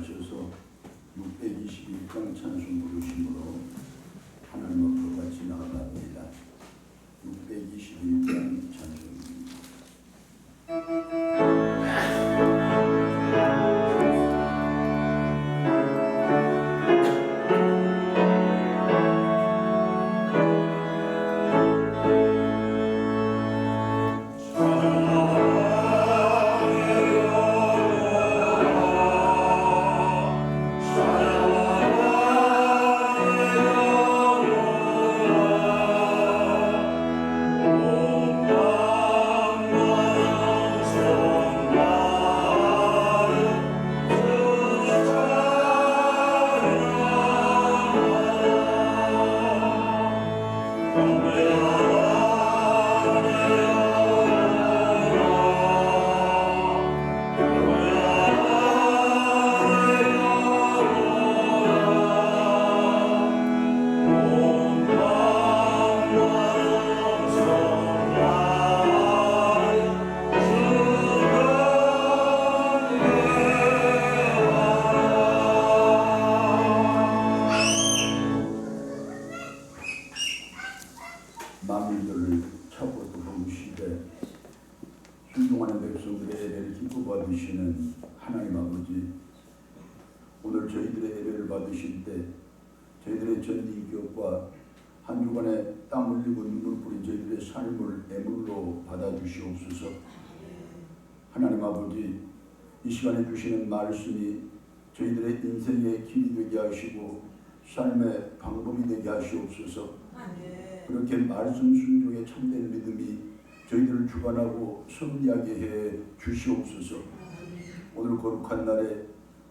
하셔서 621장 찬송 부르심으로 하나님 앞으로 같이 나아갑니다. 621장 찬송입니다. 만민들을 차고 도우시되 순종하는 백성들의 예배를 기뻐 받으시는 하나님 아버지, 오늘 저희들의 예배를 받으실 때 저희들의 전인격과 한 주간에 땀 흘리고 눈물 뿌린 저희들의 삶을 애물로 받아주시옵소서. 하나님 아버지, 이 시간에 주시는 말씀이 저희들의 인생의 길이 되게 하시고 삶의 방법이 되게 하시옵소서. 그렇게 말씀 순종의 참된 믿음이 저희들을 주관하고 승리하게 해 주시옵소서. 오늘 거룩한 날에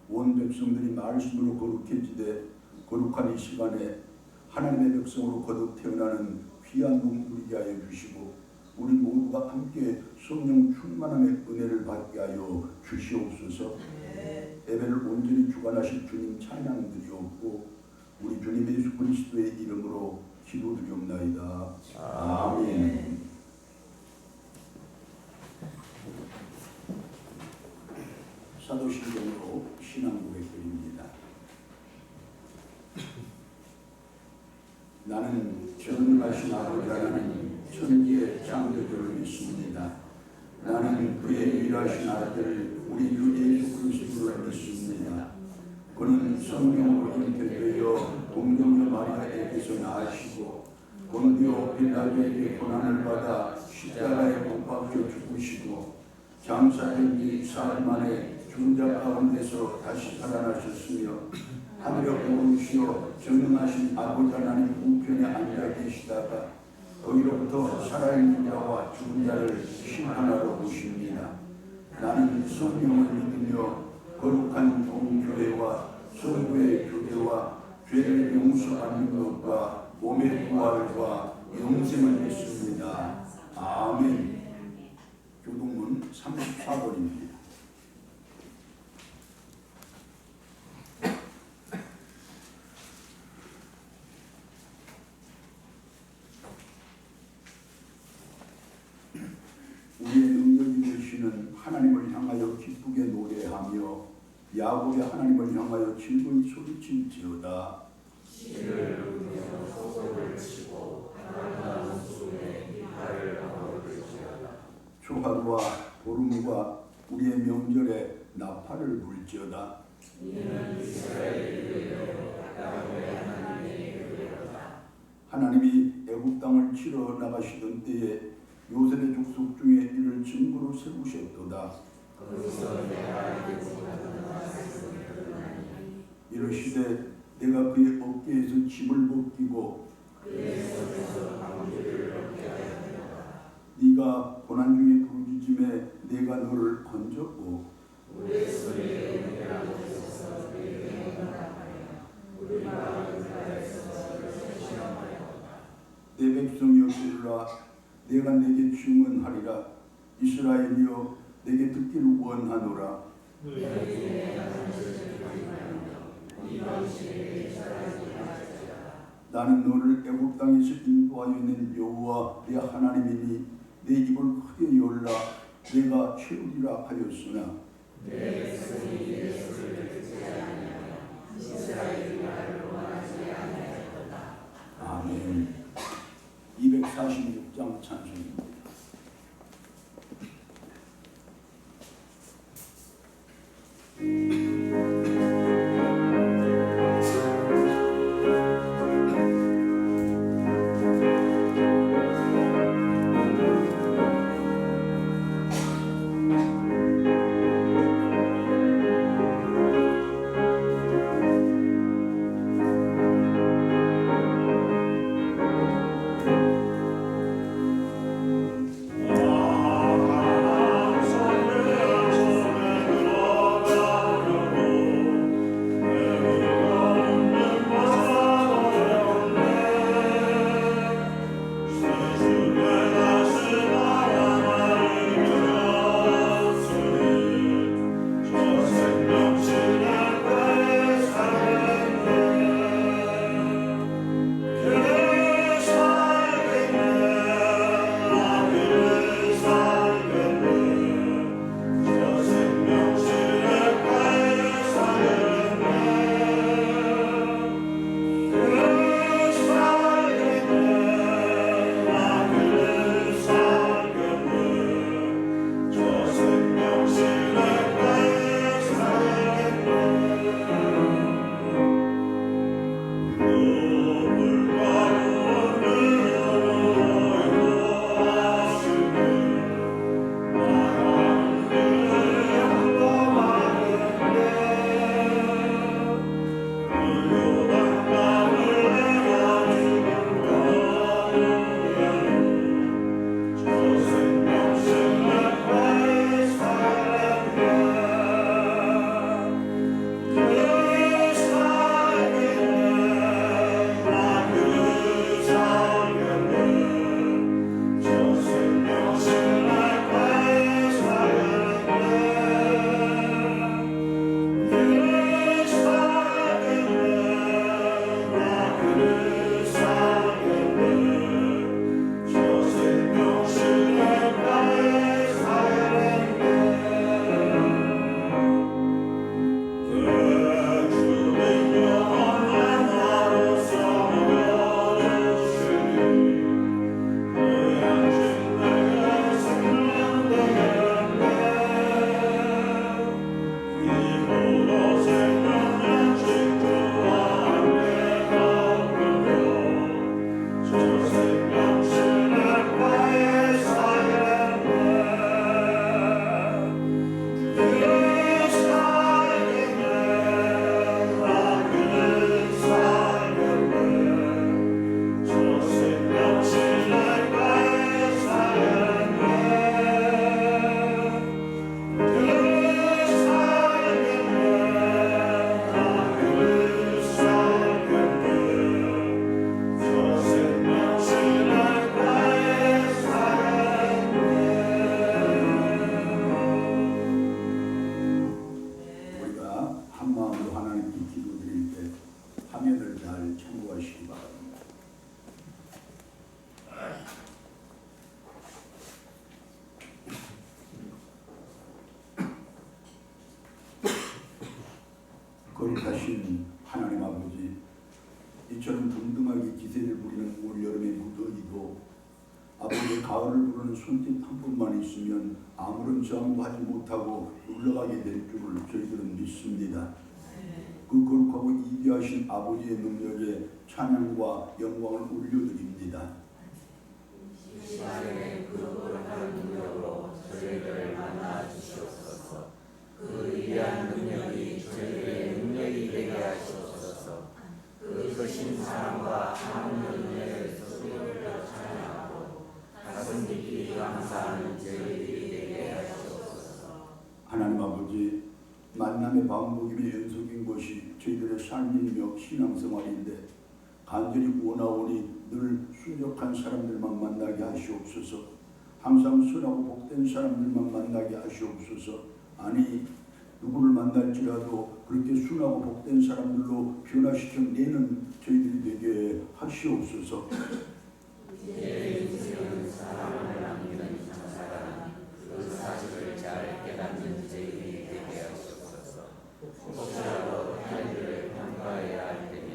온 백성들이 말씀으로 거룩해지되 거룩한 이 시간에 하나님의 백성으로 거듭 태어나는 귀한 몸 누리게 하여 주시고 우리 모두가 함께 성령 충만함의 은혜를 받게 하여 주시옵소서. 예배를 온전히 주관하실 주님 찬양드리옵고 우리 주님 예수 그리스도의 이름으로 기도드리옵나이다. 아멘. 사도신경으로 신앙 고백드립니다. 나는 전능하신 아버지 하나님 천지의 창조주를 믿습니다. 나는 그의 유일하신 아들 우리 주 예수 그리스도를 믿습니다. 그는 성령으로 잉태되어 동정녀 마리아에게서 나으시고 본디오 빌라도에게 고난을 받아 십자가에 못 박혀 죽으시고 장사된 지 사흘 만에 죽은 자 가운데서 다시 살아나셨으며 하늘에 오르시어 전능하신 아버지 하나님 우편에 앉아 계시다가 거기로부터 살아있는 자와 죽은 자를 심판하러 오십니다. 나는 성령을 믿으며 거룩한 종교회와 성도의 교회와 죄를 용서받는 것과 몸의 부활과 영생을 믿습니다. 아멘. 교동문 34번입니다. 우리의 능력이 되시는 하나님을 향하여 기쁘게 노래하며 야곱의 하나님을 향하여 즐거이 소리칠지어다. 신을 누리며 소속을 치고 하나님 속에 이파를 얻을지어다. 초하루와 보름과 우리의 명절에 나팔을 불지어다. 이는 이스라엘의 야곱의 하나님의 교회로다. 하나님이 애굽 땅을 치러 나가시던 때에 요셉의 족속 중에 이를 증거로 세우셨도다. 거기서 내가 알지 못하는 말씀을 들으나니 이르시되 내가 그의 어깨에서 짐을 벗기고 그의 손에서 방주를 얻게 하였노라. 네가 고난 중에 부르짖음에 내가 너를 건졌고 우리의 손에 은혜라고 있어서 우리에게 응답하여 우리가 은혜에서 너를 신뢰하였다. 내 백성 여호와라, 내가 내게 증언하리라. 이스라엘이여, 내게 듣기를 원하노라. 나는 너를 애굽 땅에서 인도하여 낸 여호와 내 하나님이니 내 입을 크게 열라. 내가 채우리라 하였으나 내 백성이 예수를 듣지 거룩하신 하나님 아버지, 이처럼 동등하게 기세를 부리는 올 여름의 무더위도 아버지의 가을을 부르는 손짓 한 분만 있으면 아무런 저항도 하지 못하고 흘러가게 될 줄을 저희들은 믿습니다. 그 거룩하고 이기하신 아버지의 능력에 찬양과 영광을 올려드립니다. 이 시간에 그 거룩한 능력으로 저희들을 만나 주시옵소서. 그 위대한 능력이 저희의 능력이 되게 하시옵소서. 그 크신 사랑과 하나님의 은혜를 소리로 찬양하고 가슴 깊이 감사하는 저희들이 되게 하시옵소서. 하나님 아버지, 만남의 반복임의 연속인 것이 저희들의 삶이며 신앙생활인데 간절히 원하오니 늘 순적한 사람들만 만나게 하시옵소서. 항상 선하고 복된 사람들만 만나게 하시옵소서. 아니, 누구를 만날지라도 그렇게 순하고 복된 사람들로 변화시켜내는 저희들이 되게 하시옵소서. 내 인생은 사랑을 남기는 장사라니 그 사실을 잘 깨닫는 저희들이 되게 하시옵소서. 혹시라도 타인들을 평가해야 할 때면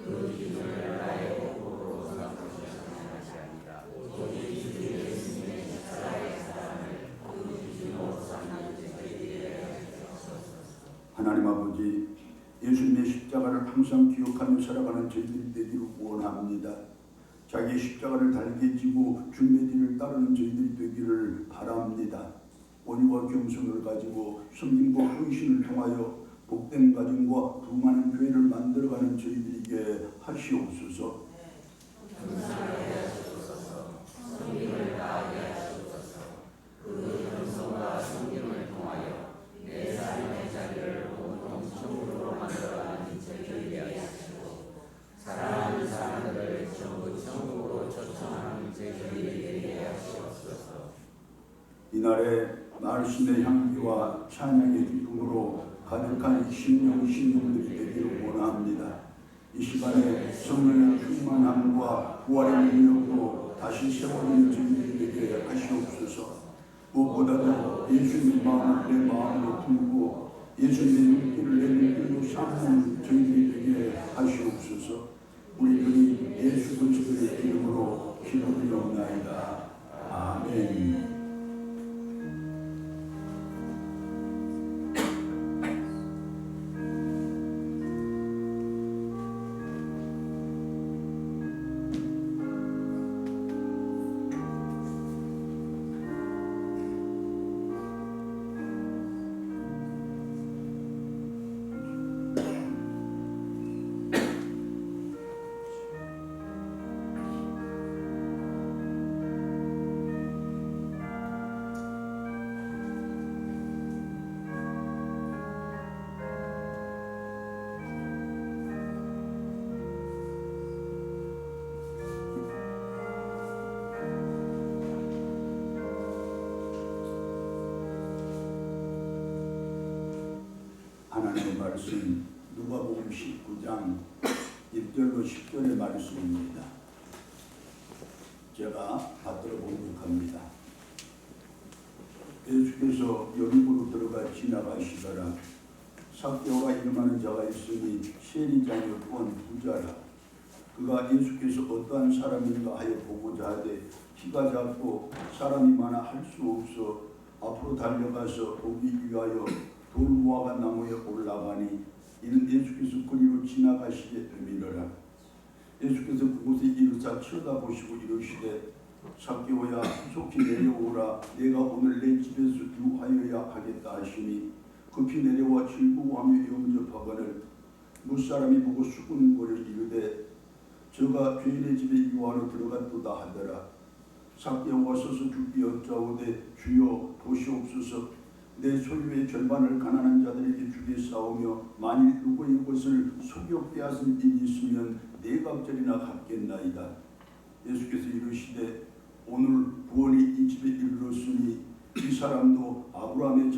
그 기준을 나의 복으로 삼으시는 것이 아니라 오직 주 예수님의 십자가의 사랑을 그 기준으로 삼는 저희들이 되게 하시옵소서. 하나님 아버지, 예수님의 십자가를 항상 기억하며 살아가는 저희들이 되기를 원합니다. 자기의 십자가를 달게 지고 주님의 뒤를 따르는 저희들이 되기를 바랍니다. 온유와 겸손을 가지고 섬김과 헌신을 통하여 복된 가정과 부많은 교회를 만들어가는 저희들에게 하시옵소서. 감사하게 하시옵소서. 성김을 다하게 하시옵소서. 그 겸손과 성김을 통하여 내 삶의 자리를 온통 천국으로 만들어가는 저희들이 하시고 사랑하는 사람들을 전부 천국으로 초청하는 저희들이 되게 하시옵소서. 이날에 말씀의 향기와 찬양의 기쁨으로 가득한 신령들이 되기를 원합니다. 이 시간에 성령의 충만함과 부활의 능력으로 다시 세워지는 저희들이 되게 하시옵소서. 무엇보다도 예수님의 마음을 내 마음으로 품고 예수님의 눈길을 내 눈길로 삼는 저희들이 되게 하시옵소서. 우리들이 예수 그리스도의 이름으로 기도드리옵나이다. 아멘. 하나님의 말씀 누가복음 19장 1절로 10절의 말씀입니다. 제가 받들어 봉독합니다. 예수께서 여리고로 들어가 지나가시더라. 삭개오라 이름하는 자가 있으니 세리자요 또한 부자라. 그가 예수께서 어떠한 사람인가 하여 보고자 하되 키가 작고 사람이 많아 할 수 없어 앞으로 달려가서 보기 위하여 돌무화과 나무에 올라가니 이는 예수께서 그리로 지나가시게 됨이니라. 예수께서 그곳에 이르사 쳐다보시고 이르시되 삭개오야 속히 내려오라. 내가 오늘 내 집에서 유하여야 하겠다 하시니 급히 내려와 즐거워하며 영접하거늘 무사람이 보고 수군거려 이르되 저가 죄인의 집에 유하러 들어갔도다 하더라. 삭개오가 서서 죽기 여짜오되 주여 보시옵소서. 내 소유의 절반을 가난한 자들에게 주겠사오며 만일 누구의 것을 속여 빼앗은 일이 있으면 네 갑절이나 갚겠나이다. 예수께서 이르시되 오늘 구원이 이 집에 이르렀으니 이 사람도 아브라함의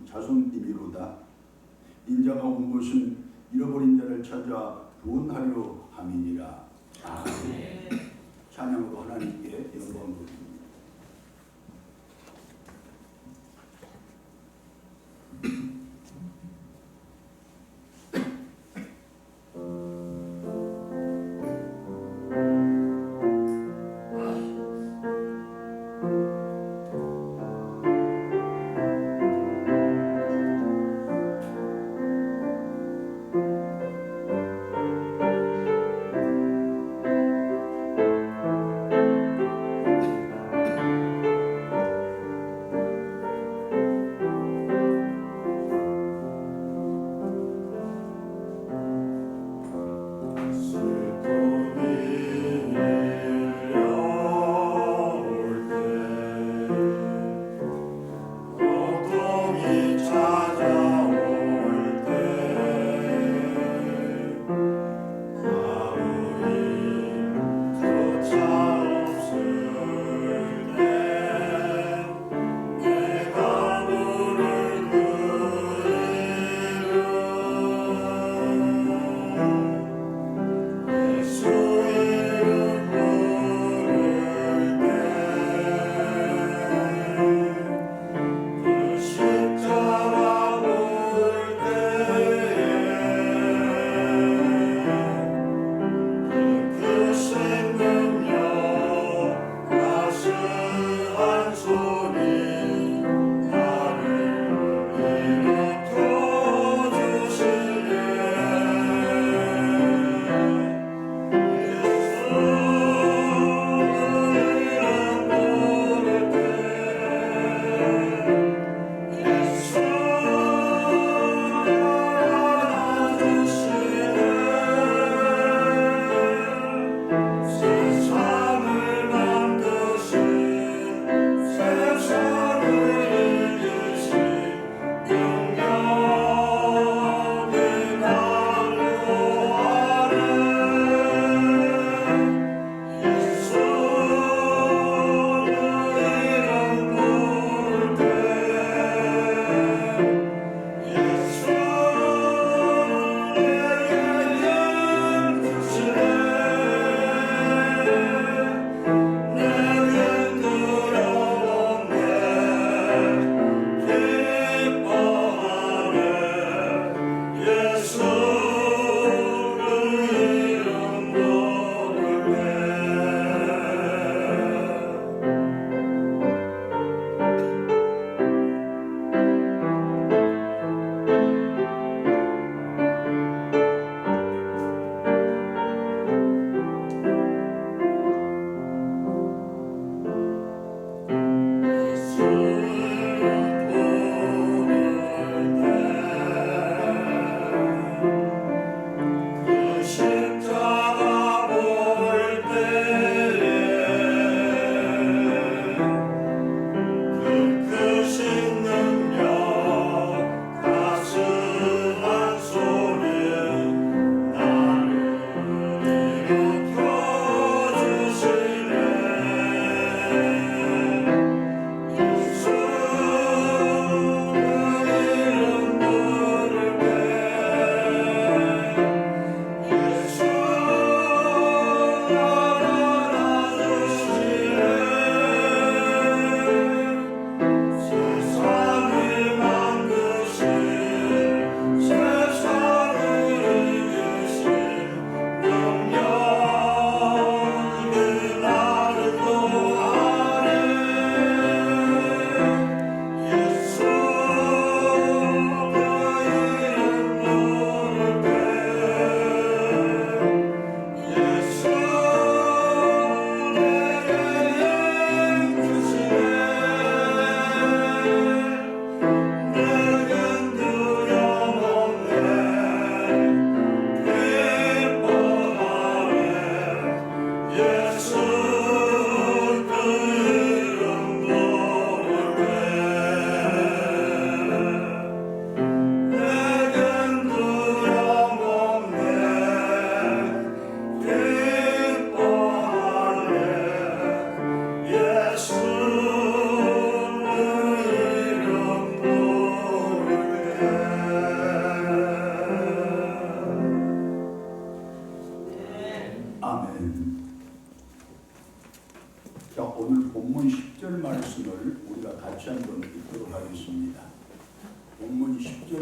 자손이미로다. 인자가 온 것은 잃어버린 자를 찾아 구원하려 함이니라. 아멘. 찬양으로 하나님께 영광 돌립니다.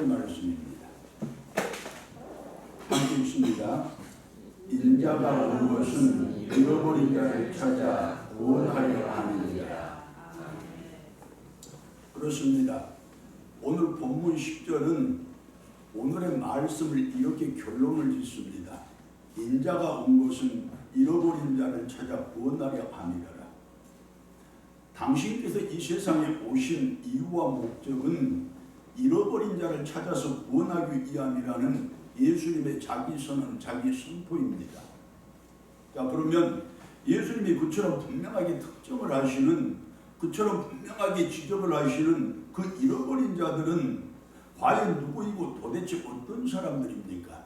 10절 말씀입니다. 함께 읽습니다. 인자가 온 것은 잃어버린 자를 찾아 구원하려 함이니라. 그렇습니다. 오늘 본문 10절은 오늘의 말씀을 이렇게 결론을 짓습니다. 인자가 온 것은 잃어버린 자를 찾아 구원하려 함이라. 당신께서 이 세상에 오신 이유와 목적은 잃어버린 자를 찾아서 구원하기 위함이라는 예수님의 자기 선언, 자기 선포입니다. 자, 그러면 예수님이 그처럼 분명하게 특정을 하시는, 그처럼 분명하게 지적을 하시는 그 잃어버린 자들은 과연 누구이고 도대체 어떤 사람들입니까?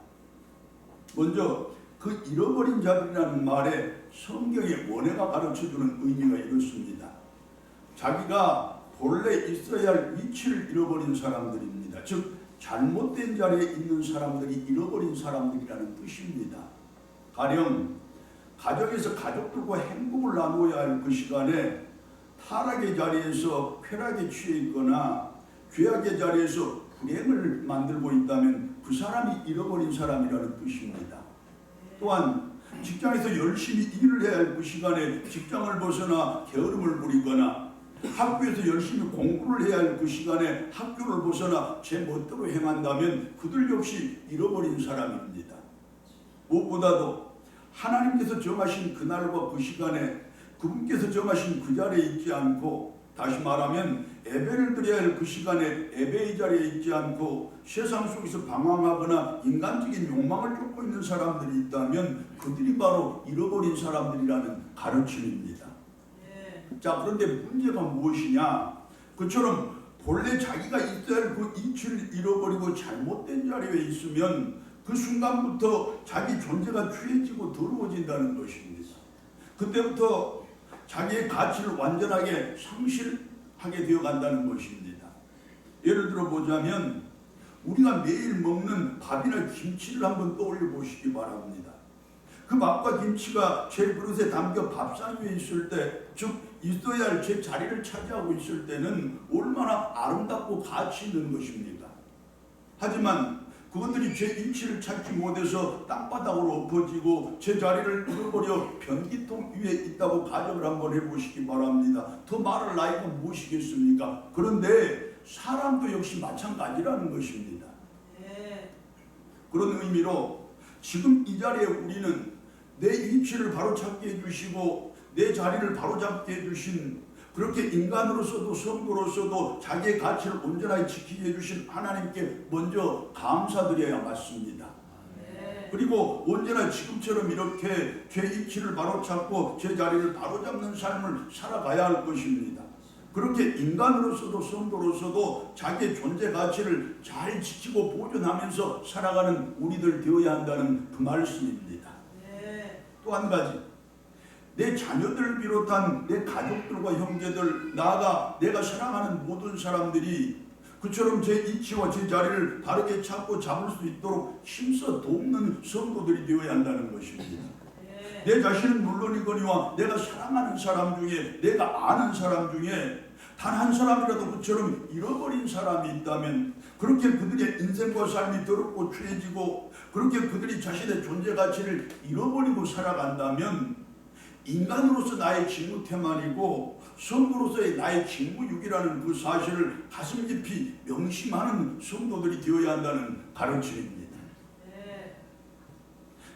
먼저 그 잃어버린 자들이라는 말에 성경의 원해가 가르쳐주는 의미가 이렇습니다. 자기가 본래 있어야 할 위치를 잃어버린 사람들입니다. 즉 잘못된 자리에 있는 사람들이 잃어버린 사람들이라는 뜻입니다. 가령 가정에서 가족들과 행복을 나누어야 할 그 시간에 타락의 자리에서 쾌락에 취해 있거나 죄악의 자리에서 불행을 만들고 있다면 그 사람이 잃어버린 사람이라는 뜻입니다. 또한 직장에서 열심히 일을 해야 할 그 시간에 직장을 벗어나 게으름을 부리거나 학교에서 열심히 공부를 해야 할 그 시간에 학교를 벗어나 제 멋대로 행한다면 그들 역시 잃어버린 사람입니다. 무엇보다도 하나님께서 정하신 그날과 그 시간에 그분께서 정하신 그 자리에 있지 않고, 다시 말하면 예배를 드려야 할 그 시간에 예배의 자리에 있지 않고 세상 속에서 방황하거나 인간적인 욕망을 쫓고 있는 사람들이 있다면 그들이 바로 잃어버린 사람들이라는 가르침입니다. 자, 그런데 문제가 무엇이냐? 그처럼 본래 자기가 있어야 할 그 이치를 잃어버리고 잘못된 자리에 있으면 그 순간부터 자기 존재가 취해지고 더러워진다는 것입니다. 그때부터 자기의 가치를 완전하게 상실하게 되어 간다는 것입니다. 예를 들어 보자면 우리가 매일 먹는 밥이나 김치를 한번 떠올려 보시기 바랍니다. 그 밥과 김치가 제 그릇에 담겨 밥상 위에 있을 때, 즉 있어야 할 제 자리를 차지하고 있을 때는 얼마나 아름답고 가치 있는 것입니까? 하지만 그것들이 제 위치를 찾지 못해서 땅바닥으로 엎어지고 제 자리를 잃어버려 변기통 위에 있다고 가정을 한번 해보시기 바랍니다. 더 말할 나이가 무엇이겠습니까? 그런데 사람도 역시 마찬가지라는 것입니다. 그런 의미로 지금 이 자리에 우리는 내 위치를 바로잡게 해주시고 내 자리를 바로잡게 해주신, 그렇게 인간으로서도 성도로서도 자기의 가치를 온전하게 지키게 해주신 하나님께 먼저 감사드려야 맞습니다. 그리고 언제나 지금처럼 이렇게 제 위치를 바로잡고 제 자리를 바로잡는 삶을 살아가야 할 것입니다. 그렇게 인간으로서도 성도로서도 자기의 존재 가치를 잘 지키고 보존하면서 살아가는 우리들 되어야 한다는 그 말씀입니다. 또 한 가지, 내 자녀들을 비롯한 내 가족들과 형제들, 나아가 내가 사랑하는 모든 사람들이 그처럼 제 위치와 제 자리를 바르게 찾고 잡을 수 있도록 힘써 돕는 성도들이 되어야 한다는 것입니다. 내 자신은 물론이거니와 내가 사랑하는 사람 중에, 내가 아는 사람 중에 단 한 사람이라도 그처럼 잃어버린 사람이 있다면, 그렇게 그들의 인생과 삶이 더럽고 취해지고 그렇게 그들이 자신의 존재 가치를 잃어버리고 살아간다면 인간으로서 나의 직무태만이고 성도로서의 나의 직무유기라는 그 사실을 가슴 깊이 명심하는 성도들이 되어야 한다는 가르침입니다.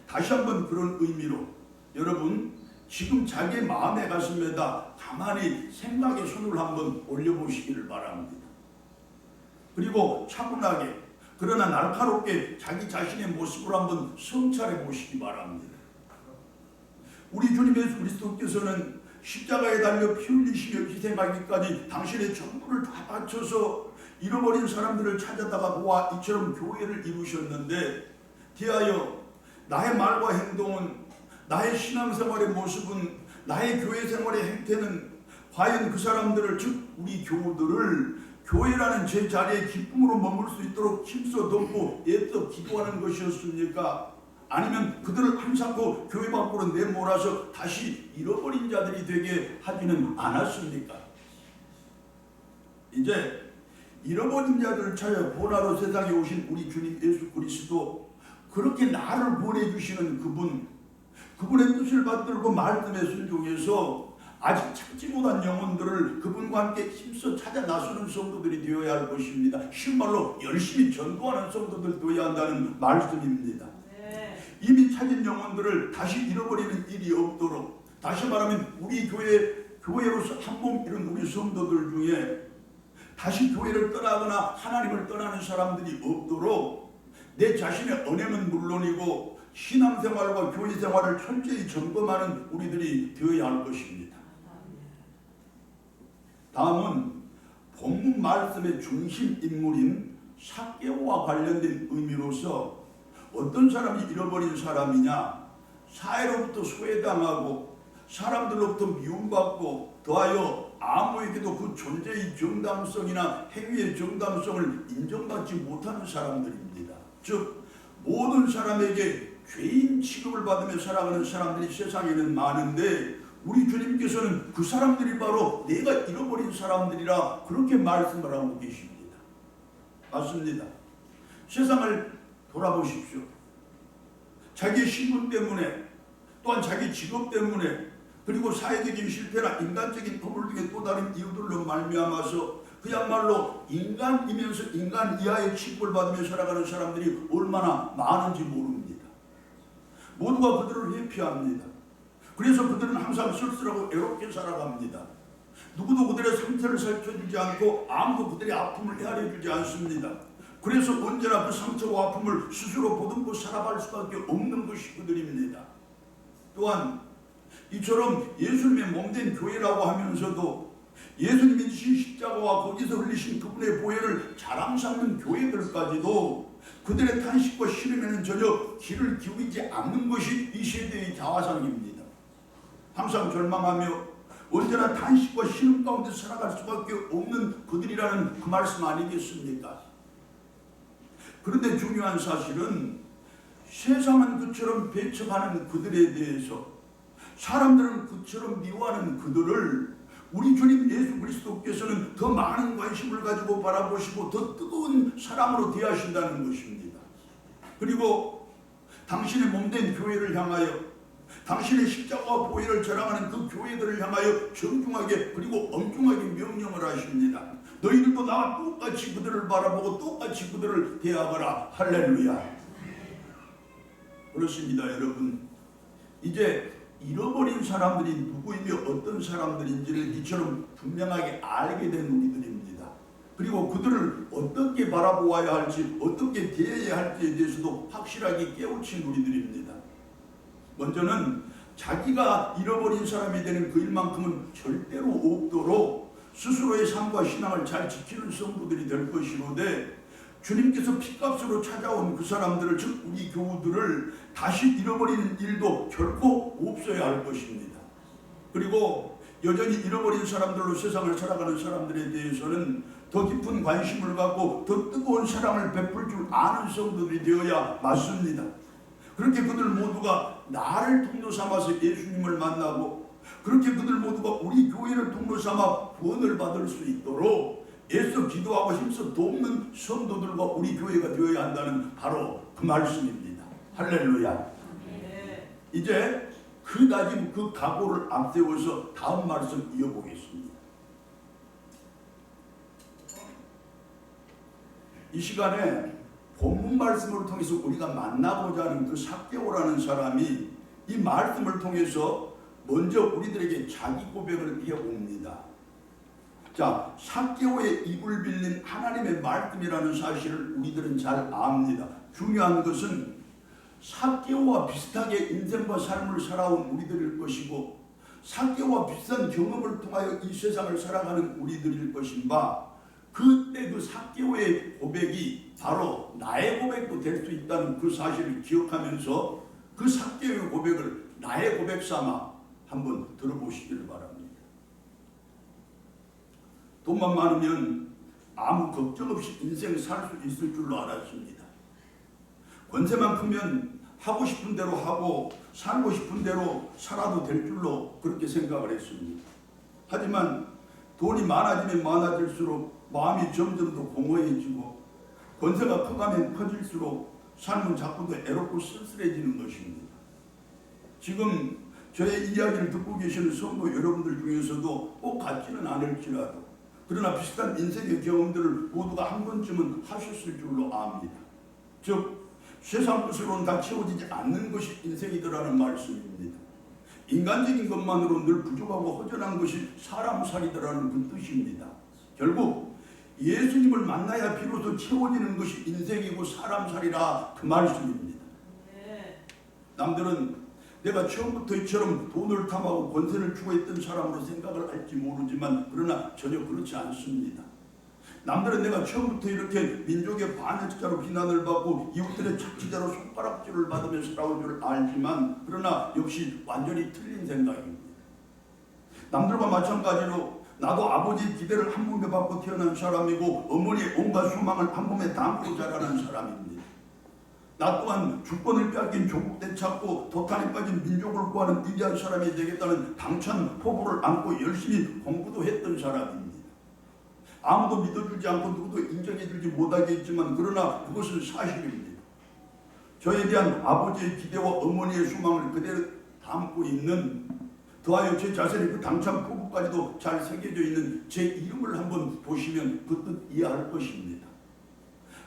다시 한번 그런 의미로 여러분, 지금 자기의 마음의 가슴에다 가만히 생각의 손을 한번 올려보시기를 바랍니다. 그리고 차분하게 그러나 날카롭게 자기 자신의 모습을 한번 성찰해 보시기 바랍니다. 우리 주님 예수 그리스도께서는 십자가에 달려 피 흘리시며 희생하기까지 당신의 전부를 다 바쳐서 잃어버린 사람들을 찾아다가 보아 이처럼 교회를 이루셨는데, 대하여 나의 말과 행동은, 나의 신앙생활의 모습은, 나의 교회 생활의 행태는 과연 그 사람들을, 즉 우리 교우들을 교회라는 제 자리에 기쁨으로 머물 수 있도록 힘써 돕고 애써 기도하는 것이었습니까? 아니면 그들을 한사코 교회 밖으로 내몰아서 다시 잃어버린 자들이 되게 하지는 않았습니까? 이제 잃어버린 자들을 찾아 구원하러 세상에 오신 우리 주님 예수 그리스도, 그렇게 나를 보내주시는 그분의 뜻을 받들고 말씀에 순종해서 아직 찾지 못한 영혼들을 그분과 함께 힘써 찾아 나서는 성도들이 되어야 할 것입니다. 쉬운 말로 열심히 전도하는 성도들 되어야 한다는 말씀입니다. 이미 찾은 영혼들을 다시 잃어버리는 일이 없도록, 다시 말하면 우리 교회로서 한 몸 이룬 우리 성도들 중에 다시 교회를 떠나거나 하나님을 떠나는 사람들이 없도록 내 자신의 언행은 물론이고 신앙생활과 교회생활을 철저히 점검하는 우리들이 되어야 할 것입니다. 다음은 본문 말씀의 중심 인물인 삭개오와 관련된 의미로서 어떤 사람이 잃어버린 사람이냐, 사회로부터 소외당하고 사람들로부터 미움받고 더하여 아무에게도 그 존재의 정당성이나 행위의 정당성을 인정받지 못하는 사람들입니다. 즉 모든 사람에게 죄인 취급을 받으며 살아가는 사람들이 세상에는 많은데, 우리 주님께서는 그 사람들이 바로 내가 잃어버린 사람들이라 그렇게 말씀을 하고 계십니다. 맞습니다. 세상을 돌아보십시오. 자기의 신분 때문에, 또한 자기 직업 때문에, 그리고 사회적인 실패나 인간적인 허물 등의 또 다른 이유들로 말미암아서 그야말로 인간이면서 인간 이하의 취급을 받으며 살아가는 사람들이 얼마나 많은지 모릅니다. 모두가 그들을 회피합니다. 그래서 그들은 항상 쓸쓸하고 애롭게 살아갑니다. 누구도 그들의 상처를 살펴주지 않고 아무도 그들의 아픔을 헤아려주지 않습니다. 그래서 언제나 그 상처와 아픔을 스스로 보듬고 살아갈 수밖에 없는 것이 그들입니다. 또한 이처럼 예수님의 몸된 교회라고 하면서도 예수님이 지신 십자가와 거기서 흘리신 그분의 보혈을 자랑 삼는 교회들까지도 그들의 탄식과 시름에는 전혀 귀를 기울이지 않는 것이 이 세대의 자화상입니다. 항상 절망하며 언제나 탄식과 시름 가운데 살아갈 수밖에 없는 그들이라는 그 말씀 아니겠습니까? 그런데 중요한 사실은 세상은 그처럼 배척하는 그들에 대해서, 사람들은 그처럼 미워하는 그들을 우리 주님 예수 그리스도께서는 더 많은 관심을 가지고 바라보시고 더 뜨거운 사랑으로 대하신다는 것입니다. 그리고 당신의 몸된 교회를 향하여, 당신의 십자가와 보혈을 자랑하는 그 교회들을 향하여 정중하게 그리고 엄중하게 명령을 하십니다. 너희들도 나와 똑같이 그들을 바라보고 똑같이 그들을 대하거라. 할렐루야. 그렇습니다, 여러분. 이제 잃어버린 사람들이 누구이며 어떤 사람들인지를 이처럼 분명하게 알게 된 우리들입니다. 그리고 그들을 어떻게 바라보아야 할지, 어떻게 대해야 할지에 대해서도 확실하게 깨우친 우리들입니다. 먼저는 자기가 잃어버린 사람이 되는 그 일만큼은 절대로 없도록 스스로의 삶과 신앙을 잘 지키는 성도들이 될 것이로되, 주님께서 핏값으로 찾아온 그 사람들을, 즉 우리 교우들을 다시 잃어버리는 일도 결코 없어야 할 것입니다. 그리고 여전히 잃어버린 사람들로 세상을 살아가는 사람들에 대해서는 더 깊은 관심을 갖고 더 뜨거운 사랑을 베풀 줄 아는 성도들이 되어야 맞습니다. 그렇게 그들 모두가 나를 통로 삼아서 예수님을 만나고, 그렇게 그들 모두가 우리 교회를 통로 삼아 구원을 받을 수 있도록 애써 기도하고 힘써 돕는 성도들과 우리 교회가 되어야 한다는 바로 그 말씀입니다. 할렐루야. 이제 그 다짐, 그 각오를 앞세워서 다음 말씀 이어보겠습니다. 이 시간에 본문 말씀을 통해서 우리가 만나고자 하는 그 삭개오라는 사람이 이 말씀을 통해서 먼저 우리들에게 자기 고백을 해옵니다. 자, 삭개오의 입을 빌린 하나님의 말씀이라는 사실을 우리들은 잘 압니다. 중요한 것은 삭개오와 비슷하게 인생과 삶을 살아온 우리들일 것이고, 삭개오와 비슷한 경험을 통하여 이 세상을 살아가는 우리들일 것인가, 그때 그 삭개오의 고백이 바로 나의 고백도 될 수 있다는 그 사실을 기억하면서 그 삭개오의 고백을 나의 고백 삼아 한번 들어보시기를 바랍니다. 돈만 많으면 아무 걱정 없이 인생 살 수 있을 줄로 알았습니다. 권세만 크면 하고 싶은 대로 하고 살고 싶은 대로 살아도 될 줄로 그렇게 생각을 했습니다. 하지만 돈이 많아지면 많아질수록 마음이 점점 더 공허해지고 권세가 커가면 커질수록 삶은 자꾸 더 애롭고 쓸쓸해지는 것입니다. 지금 저의 이야기를 듣고 계시는 성도 여러분들 중에서도 꼭 같지는 않을지라도 그러나 비슷한 인생의 경험들을 모두가 한 번쯤은 하셨을 줄로 압니다. 즉 세상 것으로는 다 채워지지 않는 것이 인생이더라는 말씀입니다. 인간적인 것만으로 늘 부족하고 허전한 것이 사람 살이더라는 그 뜻입니다. 결국 예수님을 만나야 비로소 채워지는 것이 인생이고 사람 살이라 그 말씀입니다. 남들은 내가 처음부터 이처럼 돈을 탐하고 권세를 추구했던 사람으로 생각을 할지 모르지만 그러나 전혀 그렇지 않습니다. 남들은 내가 처음부터 이렇게 민족의 반역자로 비난을 받고 이웃들의 착취자로 손가락질을 받으며 살아온 줄 알지만 그러나 역시 완전히 틀린 생각입니다. 남들과 마찬가지로 나도 아버지의 기대를 한 몸에 받고 태어난 사람이고 어머니의 온갖 소망을 한 몸에 담고 자라난 사람입니다. 나 또한 주권을 빼앗긴 조국 되찾고 도탄에 빠진 민족을 구하는 위대한 사람이 되겠다는 당찬 포부를 안고 열심히 공부도 했던 사람입니다. 아무도 믿어주지 않고 누구도 인정해주지 못하겠지만 그러나 그것은 사실입니다. 저에 대한 아버지의 기대와 어머니의 소망을 그대로 담고 있는 더하여 제 자신의 그 당찬 포부까지도 잘 새겨져 있는 제 이름을 한번 보시면 그 뜻 이해할 것입니다.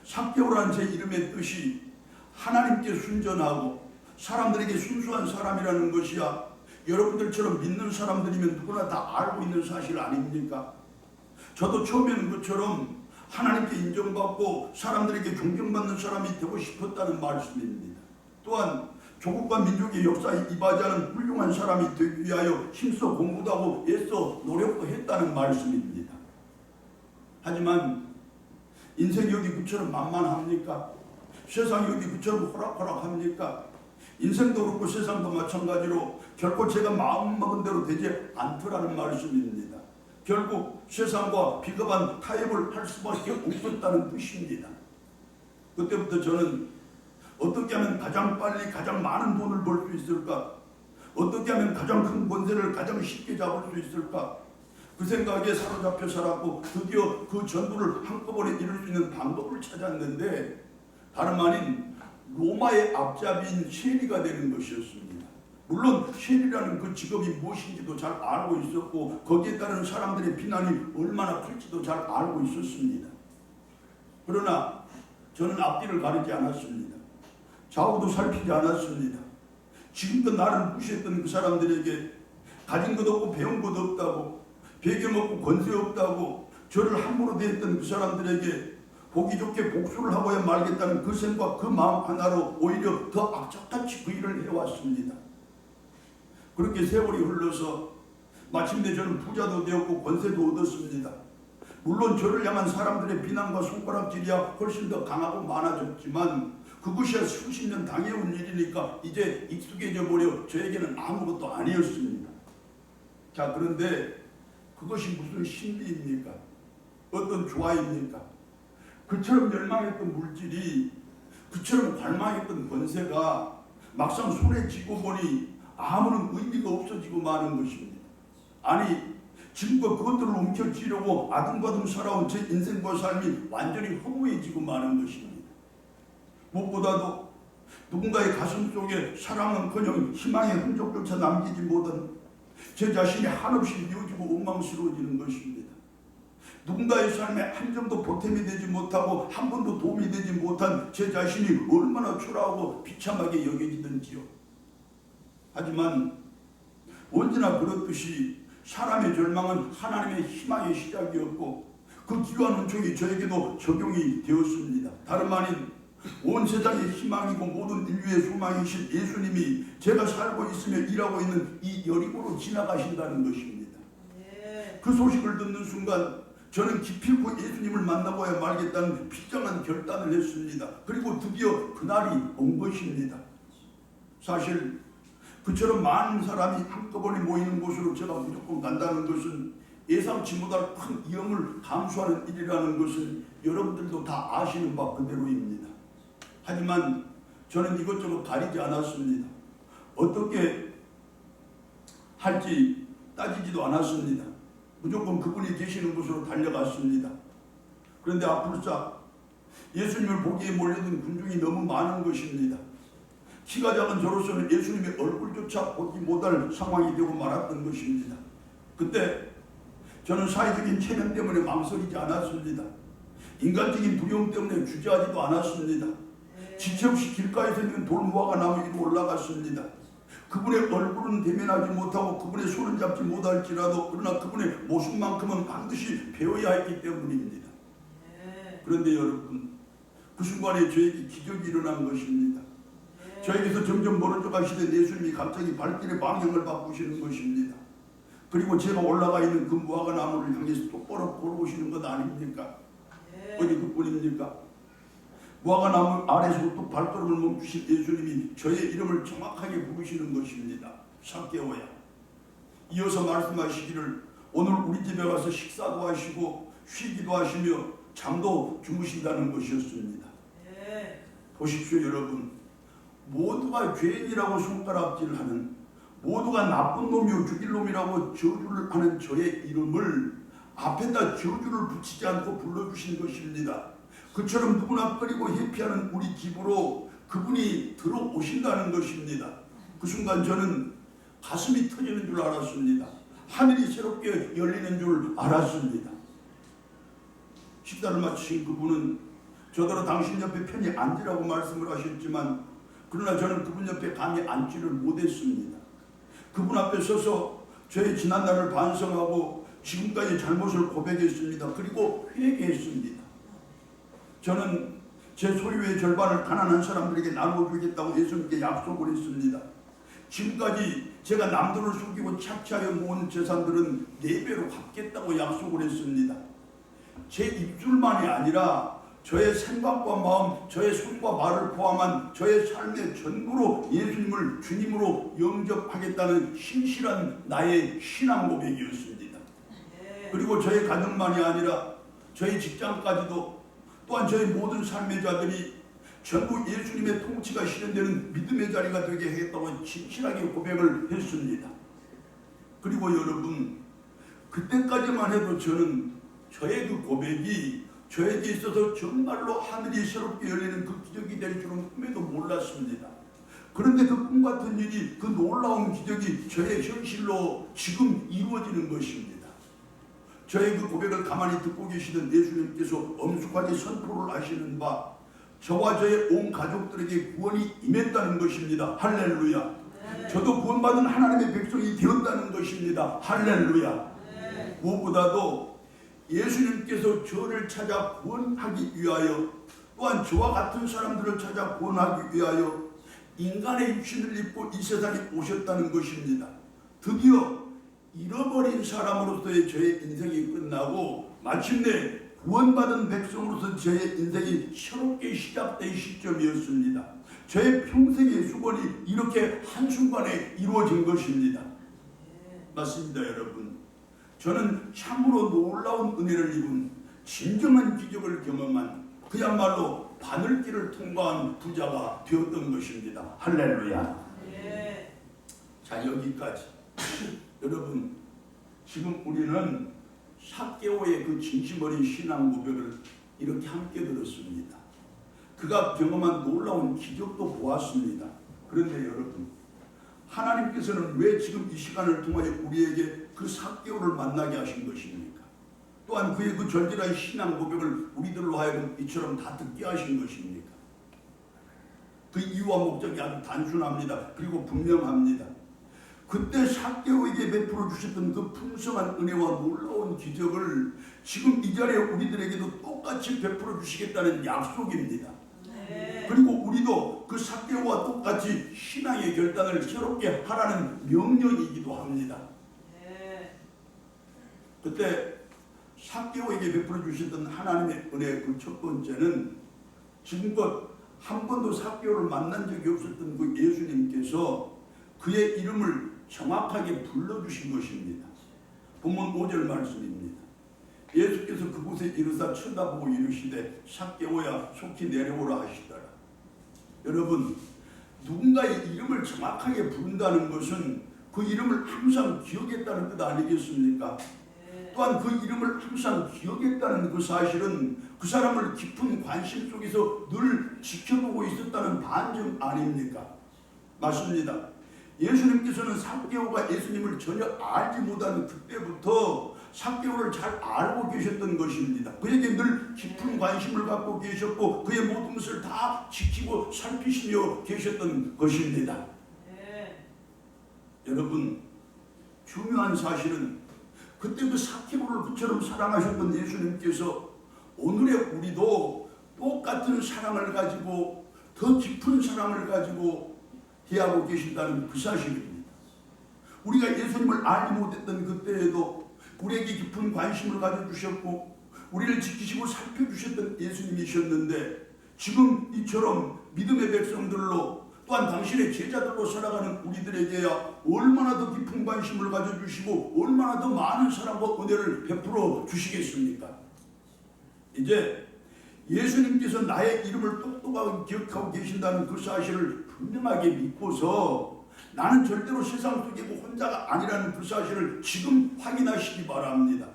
삭개오라는 제 이름의 뜻이 하나님께 순전하고 사람들에게 순수한 사람이라는 것이야 여러분들처럼 믿는 사람들이면 누구나 다 알고 있는 사실 아닙니까? 저도 처음에는 그처럼 하나님께 인정받고 사람들에게 존경받는 사람이 되고 싶었다는 말씀입니다. 또한 조국과 민족의 역사에 이바지하는 훌륭한 사람이 되기 위하여 힘써 공부도 하고 애써 노력도 했다는 말씀입니다. 하지만 인생이 어디 그처럼 만만합니까? 세상이 어디 그처럼 호락호락합니까? 인생도 그렇고 세상도 마찬가지로 결코 제가 마음먹은 대로 되지 않더라는 말씀입니다. 결국 세상과 비겁한 타협을 할 수밖에 없었다는 뜻입니다. 그때부터 저는 어떻게 하면 가장 빨리 가장 많은 돈을 벌 수 있을까? 어떻게 하면 가장 큰 권세를 가장 쉽게 잡을 수 있을까? 그 생각에 사로잡혀 살았고 드디어 그 전부를 한꺼번에 이룰 수 있는 방법을 찾았는데 다름 아닌 로마의 앞잡이인 셰리가 되는 것이었습니다. 물론 셰리라는 그 직업이 무엇인지도 잘 알고 있었고 거기에 따른 사람들의 비난이 얼마나 클지도 잘 알고 있었습니다. 그러나 저는 앞뒤를 가리지 않았습니다. 좌우도 살피지 않았습니다. 지금껏 나를 무시했던 그 사람들에게 가진 것 없고 배운 것 없다고 배경 없고 권세 없다고 저를 함부로 대했던 그 사람들에게 보기 좋게 복수를 하고야 말겠다는 그 생각 그 마음 하나로 오히려 더 악착같이 그 일을 해왔습니다. 그렇게 세월이 흘러서 마침내 저는 부자도 되었고 권세도 얻었습니다. 물론 저를 향한 사람들의 비난과 손가락질이야 훨씬 더 강하고 많아졌지만 그것이야 수십 년 당해온 일이니까 이제 익숙해져 버려 저에게는 아무것도 아니었습니다. 자, 그런데 그것이 무슨 신비입니까? 어떤 조화입니까? 그처럼 열망했던 물질이 그처럼 갈망했던 권세가 막상 손에 쥐고 보니 아무런 의미가 없어지고 마는 것입니다. 아니 지금껏 그것들을 움켜쥐려고 아둥바둥 살아온 제 인생과 삶이 완전히 허무해지고 마는 것입니다. 무엇보다도 누군가의 가슴 속에 사랑은커녕 희망의 흔적조차 남기지 못한 제 자신이 한없이 미워지고 엉망스러워지는 것입니다. 누군가의 삶에 한 점도 보탬이 되지 못하고 한 번도 도움이 되지 못한 제 자신이 얼마나 초라하고 비참하게 여겨지던지요. 하지만 언제나 그렇듯이 사람의 절망은 하나님의 희망의 시작이었고 그 귀한 은총이 저에게도 적용이 되었습니다. 다름 아닌 온 세상의 희망이고 모든 인류의 소망이신 예수님이 제가 살고 있으며 일하고 있는 이 여리고로 지나가신다는 것입니다. 그 소식을 듣는 순간 저는 기필코 예수님을 만나고야 말겠다는 비장한 결단을 했습니다. 그리고 드디어 그날이 온 것입니다. 사실 그처럼 많은 사람이 한꺼번에 모이는 곳으로 제가 무조건 간다는 것은 예상치 못할 큰 위험을 감수하는 일이라는 것은 여러분들도 다 아시는 바 그대로입니다. 하지만 저는 이것저것 가리지 않았습니다. 어떻게 할지 따지지도 않았습니다. 무조건 그분이 계시는 곳으로 달려갔습니다. 그런데 앞으로자 예수님을 보기에 몰려든 군중이 너무 많은 것입니다. 키가 작은 저로서는 예수님의 얼굴조차 보지 못할 상황이 되고 말았던 것입니다. 그때 저는 사회적인 체면 때문에 망설이지 않았습니다. 인간적인 두려움 때문에 주저하지도 않았습니다. 지체 없이 길가에서 있는 돌무화과 나무 위로 올라갔습니다. 그분의 얼굴은 대면하지 못하고 그분의 손은 잡지 못할지라도 그러나 그분의 모습만큼은 반드시 배워야 했기 때문입니다. 그런데 여러분, 그 순간에 저에게 기적이 일어난 것입니다. 저에게서 점점 멀어져 가시던 예수님이 갑자기 발길의 방향을 바꾸시는 것입니다. 그리고 제가 올라가 있는 그 무화과 나무를 향해서 똑바로 걸어오시는 것 아닙니까? 어디 그뿐입니까? 무화과 나무 아래서부터 발걸음을 멈추신 예수님이 저의 이름을 정확하게 부르시는 것입니다. 삭개오야. 이어서 말씀하시기를 오늘 우리 집에 와서 식사도 하시고 쉬기도 하시며 잠도 주무신다는 것이었습니다. 보십시오 여러분. 모두가 죄인이라고 손가락질하는, 모두가 나쁜 놈이요 죽일 놈이라고 저주를 하는 저의 이름을 앞에다 저주를 붙이지 않고 불러주신 것입니다. 그처럼 누구나 끓이고 회피하는 우리 집으로 그분이 들어오신다는 것입니다. 그 순간 저는 가슴이 터지는 줄 알았습니다. 하늘이 새롭게 열리는 줄 알았습니다. 식사를 마치신 그분은 저더러 당신 옆에 편히 앉으라고 말씀을 하셨지만 그러나 저는 그분 옆에 감히 앉지를 못했습니다. 그분 앞에 서서 저의 지난날을 반성하고 지금까지 잘못을 고백했습니다. 그리고 회개했습니다. 저는 제 소유의 절반을 가난한 사람들에게 나눠주겠다고 예수님께 약속을 했습니다. 지금까지 제가 남들을 속이고 착취하여 모은 재산들은 4배로 갚겠다고 약속을 했습니다. 제 입술만이 아니라 저의 생각과 마음, 저의 손과 발을 포함한 저의 삶의 전부로 예수님을 주님으로 영접하겠다는 신실한 나의 신앙 고백이었습니다. 그리고 저의 가정만이 아니라 저희 직장까지도 또한 저의 모든 삶의 자들이 전부 예수님의 통치가 실현되는 믿음의 자리가 되게 하겠다고 진실하게 고백을 했습니다. 그리고 여러분, 그때까지만 해도 저는 저의 그 고백이 저에게 있어서 정말로 하늘이 새롭게 열리는 그 기적이 될 줄은 꿈에도 몰랐습니다. 그런데 그 꿈같은 일이, 그 놀라운 기적이 저의 현실로 지금 이루어지는 것입니다. 저의 그 고백을 가만히 듣고 계시던 예수님께서 엄숙하게 선포를 하시는 바 저와 저의 온 가족들에게 구원이 임했다는 것입니다. 할렐루야. 저도 구원받은 하나님의 백성이 되었다는 것입니다. 할렐루야. 무엇보다도 예수님께서 저를 찾아 구원하기 위하여 또한 저와 같은 사람들을 찾아 구원하기 위하여 인간의 육신을 입고 이 세상에 오셨다는 것입니다. 드디어 잃어버린 사람으로서의 저의 인생이 끝나고 마침내 구원받은 백성으로서 저의 인생이 새롭게 시작된 시점이었습니다. 저의 평생의 수건이 이렇게 한순간에 이루어진 것입니다. 맞습니다 여러분. 저는 참으로 놀라운 은혜를 입은 진정한 기적을 경험한 그야말로 바늘길을 통과한 부자가 되었던 것입니다. 할렐루야. 자 여기까지. 여러분 지금 우리는 삭개오의 그 진심 어린 신앙 고백을 이렇게 함께 들었습니다. 그가 경험한 놀라운 기적도 보았습니다. 그런데 여러분 하나님께서는 왜 지금 이 시간을 통하여 우리에게 그 삭개오를 만나게 하신 것입니까? 또한 그의 그 절절한 신앙 고백을 우리들로 하여금 이처럼 다 듣게 하신 것입니까? 그 이유와 목적이 아주 단순합니다. 그리고 분명합니다. 그때 삭개오에게 베풀어 주셨던 그 풍성한 은혜와 놀라운 기적을 지금 이 자리에 우리들에게도 똑같이 베풀어 주시겠다는 약속입니다. 그리고 우리도 그 삭개오와 똑같이 신앙의 결단을 새롭게 하라는 명령이기도 합니다. 그때 삭개오에게 베풀어 주셨던 하나님의 은혜의 그 첫 번째는 지금껏 한 번도 삭개오를 만난 적이 없었던 그 예수님께서 그의 이름을 정확하게 불러주신 것입니다. 본문 5절 말씀입니다. 예수께서 그곳에 이르사 쳐다보고 이르시되 삭개오야 속히 내려오라 하시더라. 여러분 누군가의 이름을 정확하게 부른다는 것은 그 이름을 항상 기억했다는 뜻 아니겠습니까? 또한 그 이름을 항상 기억했다는 그 사실은 그 사람을 깊은 관심 속에서 늘 지켜보고 있었다는 반증 아닙니까? 맞습니다. 예수님께서는 삭개오가 예수님을 전혀 알지 못하는 그때부터 삭개오를 잘 알고 계셨던 것입니다. 그에게 늘 깊은 관심을 갖고 계셨고 그의 모든 것을 다 지키고 살피시며 계셨던 것입니다. 여러분, 중요한 사실은 그때 그 삭개오를 그처럼 사랑하셨던 예수님께서 오늘의 우리도 똑같은 사랑을 가지고 더 깊은 사랑을 가지고 대하고 계신다는 그 사실입니다. 우리가 예수님을 알지 못했던 그때에도 우리에게 깊은 관심을 가져주셨고 우리를 지키시고 살펴주셨던 예수님이셨는데 지금 이처럼 믿음의 백성들로 또한 당신의 제자들로 살아가는 우리들에게야 얼마나 더 깊은 관심을 가져주시고 얼마나 더 많은 사랑과 은혜를 베풀어 주시겠습니까? 이제 예수님께서 나의 이름을 똑똑하게 기억하고 계신다는 그 사실을 분명하게 믿고서 나는 절대로 세상 속에 혼자가 아니라는 그 사실을 지금 확인하시기 바랍니다.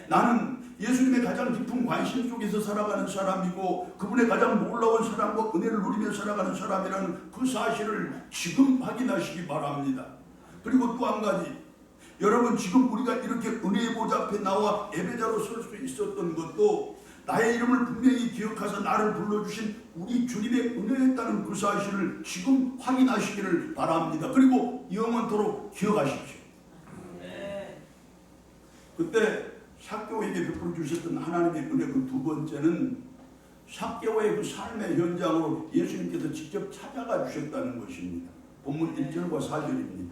나는 예수님의 가장 깊은 관심 속에서 살아가는 사람이고 그분의 가장 놀라운 사랑과 은혜를 누리며 살아가는 사람이라는 그 사실을 지금 확인하시기 바랍니다. 그리고 또 한 가지, 여러분 지금 우리가 이렇게 은혜의 보좌 앞에 나와 예배자로 설 수 있었던 것도 나의 이름을 분명히 기억하사 나를 불러주신 우리 주님의 은혜였다는 그 사실을 지금 확인하시기를 바랍니다. 그리고 영원토록 기억하십시오. 그때 삭개오에게 베풀어 주셨던 하나님의 은혜 그 두 번째는 삭개오의 그 삶의 현장으로 예수님께서 직접 찾아가 주셨다는 것입니다. 본문 1절과 4절입니다.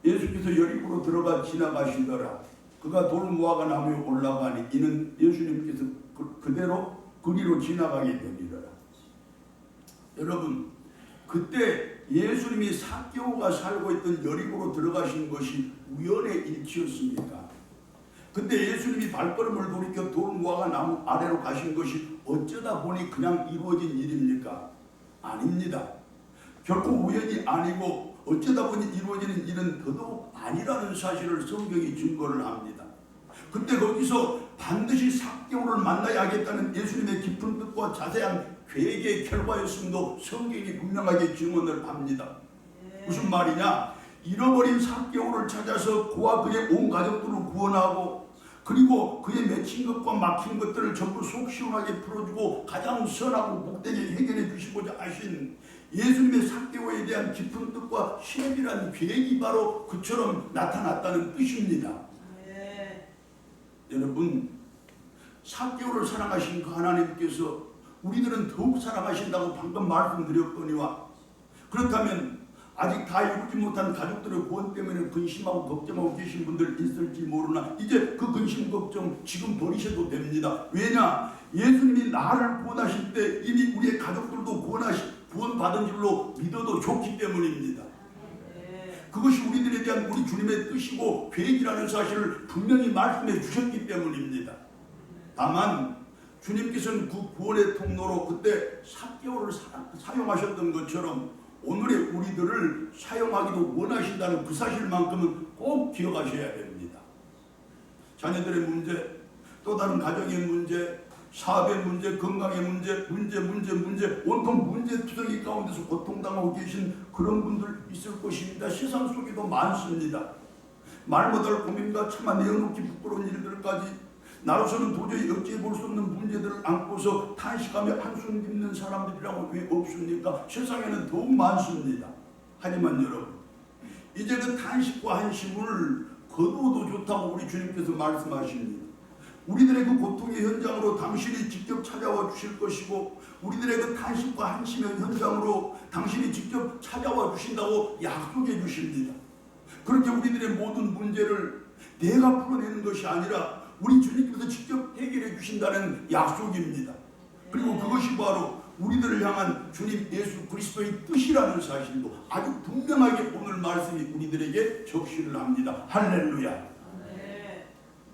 예수께서 여리고로 들어가 지나가시더라. 그가 돌무화과 나무에 올라가니 이는 예수님께서 그대로 거리로 지나가게 되리라. 여러분, 그때 예수님이 삭개오가 살고 있던 여리고로 들어가신 것이 우연의 일치였습니까? 근데 예수님이 발걸음을 돌이켜 돌무화과 나무 아래로 가신 것이 어쩌다 보니 그냥 이루어진 일입니까? 아닙니다. 결코 우연이 아니고 어쩌다 보니 이루어지는 일은 더더욱 아니라는 사실을 성경이 증거를 합니다. 그때 거기서 반드시 삭개오를 만나야 하겠다는 예수님의 깊은 뜻과 자세한 계획의 결과였음도 성경이 분명하게 증언을 합니다. 무슨 말이냐? 잃어버린 삭개오를 찾아서 그와 그의 온 가족들을 구원하고 그리고 그의 맺힌 것과 막힌 것들을 전부 속 시원하게 풀어주고 가장 선하고 복되게 해결해 주시고자 하신 예수님의 삭개오에 대한 깊은 뜻과 신비란 계획이 바로 그처럼 나타났다는 뜻입니다. 여러분, 삭개오를 사랑하신 그 하나님께서 우리들은 더욱 사랑하신다고 방금 말씀드렸거니와 그렇다면 아직 다 이루지 못한 가족들의 구원 때문에 근심하고 걱정하고 계신 분들 있을지 모르나 이제 그 근심 걱정 지금 버리셔도 됩니다. 왜냐? 예수님이 나를 구원하실 때 이미 우리의 가족들도 구원받은 줄로 믿어도 좋기 때문입니다. 그것이 우리들에 대한 우리 주님의 뜻이고 계획이라는 사실을 분명히 말씀해 주셨기 때문입니다. 다만 주님께서는 그 구원의 통로로 그때 삭개오를 사용하셨던 것처럼 오늘의 우리들을 사용하기도 원하신다는 그 사실만큼은 꼭 기억하셔야 됩니다. 자녀들의 문제, 또 다른 가정의 문제, 사업의 문제, 건강의 문제, 온통 문제투성이 가운데서 고통당하고 계신 그런 분들 있을 것입니다. 세상 속에도 많습니다. 말 못할 고민과 차마 내어놓기 부끄러운 일들까지 나로서는 도저히 어찌해 볼 수 없는 문제들을 안고서 탄식하며 한숨 짓는 사람들이라고 왜 없습니까? 세상에는 더욱 많습니다. 하지만 여러분, 이제 그 탄식과 한심을 거두어도 좋다고 우리 주님께서 말씀하십니다. 우리들의 그 고통의 현장으로 당신이 직접 찾아와 주실 것이고 우리들의 그 탄식과 한심의 현장으로 당신이 직접 찾아와 주신다고 약속해 주십니다. 그렇게 우리들의 모든 문제를 내가 풀어내는 것이 아니라 우리 주님께서 직접 해결해 주신다는 약속입니다. 그리고 그것이 바로 우리들을 향한 주님 예수 그리스도의 뜻이라는 사실도 아주 분명하게 오늘 말씀이 우리들에게 적시를 합니다. 할렐루야.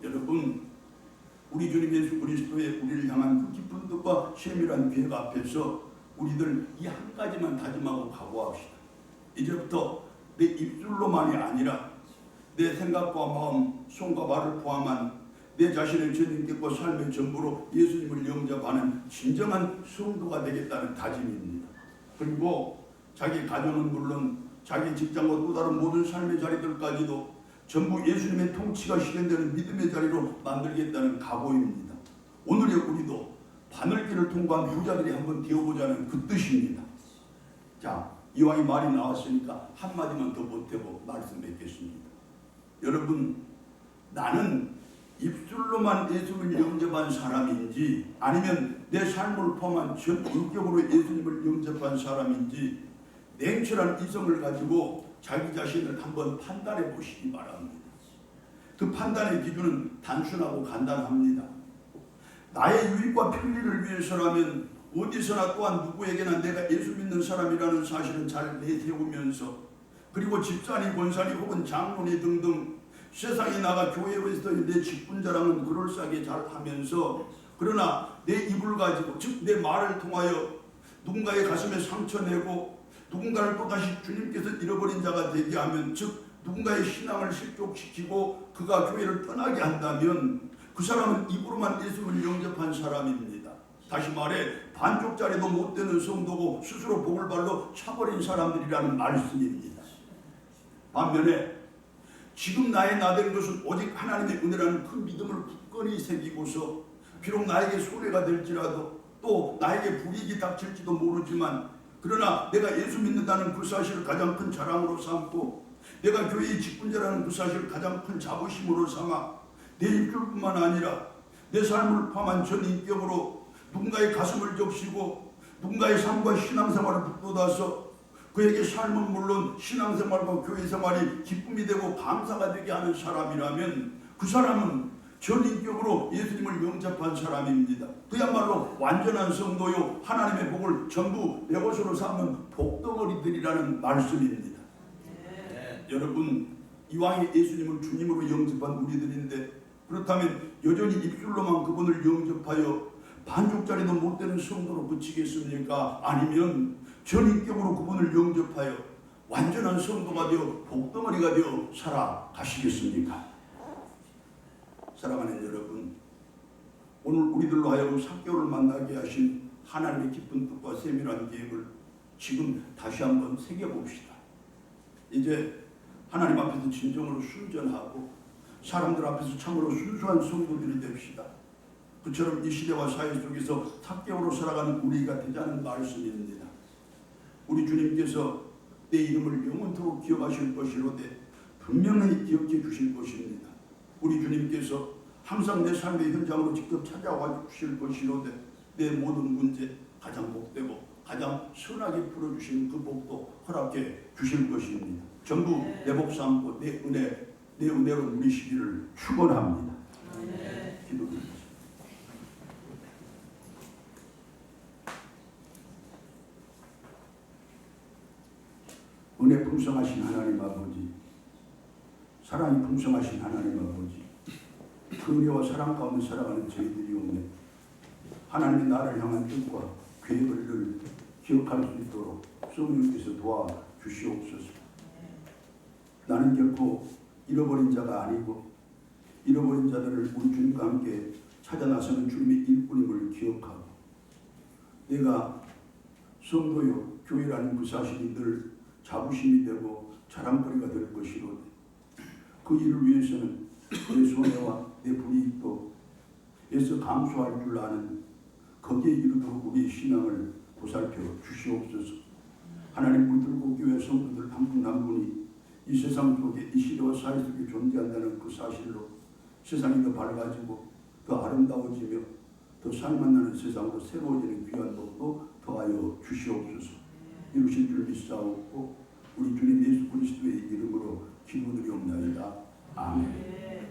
여러분, 우리 주님 예수 그리스도의 우리를 향한 그 깊은 뜻과 세밀한 계획 앞에서 우리들 이 한 가지만 다짐하고 각오합시다. 이제부터 내 입술로만이 아니라 내 생각과 마음, 손과 발을 포함한 내 자신의 전인격과 삶의 전부로 예수님을 영접하는 진정한 성도가 되겠다는 다짐입니다. 그리고 자기 가정은 물론 자기 직장과 또 다른 모든 삶의 자리들까지도 전부 예수님의 통치가 실현되는 믿음의 자리로 만들겠다는 각오입니다. 오늘의 우리도 바늘길을 통과한 부자들이 한번 되어보자는 그 뜻입니다. 자, 이왕이 말이 나왔으니까 한마디만 더 보태고 말씀 맺겠습니다. 여러분, 나는 입술로만 예수님을 영접한 사람인지 아니면 내 삶을 포함한 전 인격으로 예수님을 영접한 사람인지 냉철한 이성을 가지고 자기 자신을 한번 판단해 보시기 바랍니다. 그 판단의 기준은 단순하고 간단합니다. 나의 유익과 편리를 위해서라면 어디서나 또한 누구에게나 내가 예수 믿는 사람이라는 사실은 잘 내세우면서, 그리고 집사니 권사니 혹은 장로니 등등 세상에 나가 교회로서의 내 직분자랑은 그럴싸하게 잘 하면서, 그러나 내 입을 가지고, 즉 내 말을 통하여 누군가의 가슴에 상처 내고 누군가를 또다시 주님께서 잃어버린 자가 되게 하면, 즉 누군가의 신앙을 실족시키고 그가 교회를 떠나게 한다면 그 사람은 입으로만 예수를 영접한 사람입니다. 다시 말해 반쪽짜리도 못 되는 성도고 스스로 복을 발로 차버린 사람들이라는 말씀입니다. 반면에 지금 나의 나된 것은 오직 하나님의 은혜라는 그 믿음을 굳건히 새기고서 비록 나에게 손해가 될지라도 또 나에게 불이익이 닥칠지도 모르지만, 그러나 내가 예수 믿는다는 그 사실을 가장 큰 자랑으로 삼고 내가 교회의 직분자라는 그 사실을 가장 큰 자부심으로 삼아 내 입술뿐만 아니라 내 삶을 포함한 전 인격으로 누군가의 가슴을 적시고 누군가의 삶과 신앙생활을 북돋아서 그에게 삶은 물론 신앙생활과 교회생활이 기쁨이 되고 감사가 되게 하는 사람이라면 그 사람은 전인격으로 예수님을 영접한 사람입니다. 그야말로 완전한 성도요, 하나님의 복을 전부 내 것으로 삼는 복덩어리들이라는 말씀입니다. 여러분, 이왕에 예수님을 주님으로 영접한 우리들인데, 그렇다면 여전히 입술로만 그분을 영접하여 반쪽짜리도 못 되는 성도로 그치겠습니까? 아니면 전인격으로 그분을 영접하여 완전한 성도가 되어 복덩어리가 되어 살아가시겠습니까? 사랑하는 여러분, 오늘 우리들로 하여금 삭개오를 만나게 하신 하나님의 깊은 뜻과 세밀한 계획을 지금 다시 한번 새겨봅시다. 이제 하나님 앞에서 진정으로 순전하고 사람들 앞에서 참으로 순수한 성도들이 됩시다. 그처럼 이 시대와 사회 속에서 삭개오로 살아가는 우리가 되자는 말씀입니다. 우리 주님께서 내 이름을 영원토록 기억하실 것이로되 분명히 기억해 주실 것입니다. 우리 주님께서 항상 내 삶의 현장으로 직접 찾아와 주실 것이로되 내 모든 문제 가장 복되고 가장 선하게 풀어주시는 그 복도 허락해 주실 것입니다. 전부 내 복 삼고 내 은혜로 누리시기를 축원합니다. 기도드립니다. 은혜 풍성하신 하나님 아버지, 사랑이 풍성하신 하나님 아버지, 그 은혜와 사랑 가운데 살아가는 저희들이 오늘 하나님의 나를 향한 뜻과 계획을 기억할 수 있도록 성령께서 도와주시옵소서. 나는 결코 잃어버린 자가 아니고 잃어버린 자들을 우리 주님과 함께 찾아 나서는 주님의 일꾼임을 기억하고, 내가 성도요 교회라는 그 사실이 늘 자부심이 되고 자랑거리가 될 것이로되 그 일을 위해서는 내 손해와 내 불이익도 애써 감수할 줄 아는 거기에 이르도록 우리의 신앙을 보살펴 주시옵소서. 하나님, 물들고 교회 성도들 한 분 한 분이 이 세상 속에 이 시대와 사회 속에 존재한다는 그 사실로 세상이 더 밝아지고 더 아름다워지며 더 살만나는 세상으로 새로워지는 귀한 복도 더하여 주시옵소서. 이루실 줄 믿사옵고 우리 주님 예수 그리스도의 이름으로 기도드리옵나이다. 아멘.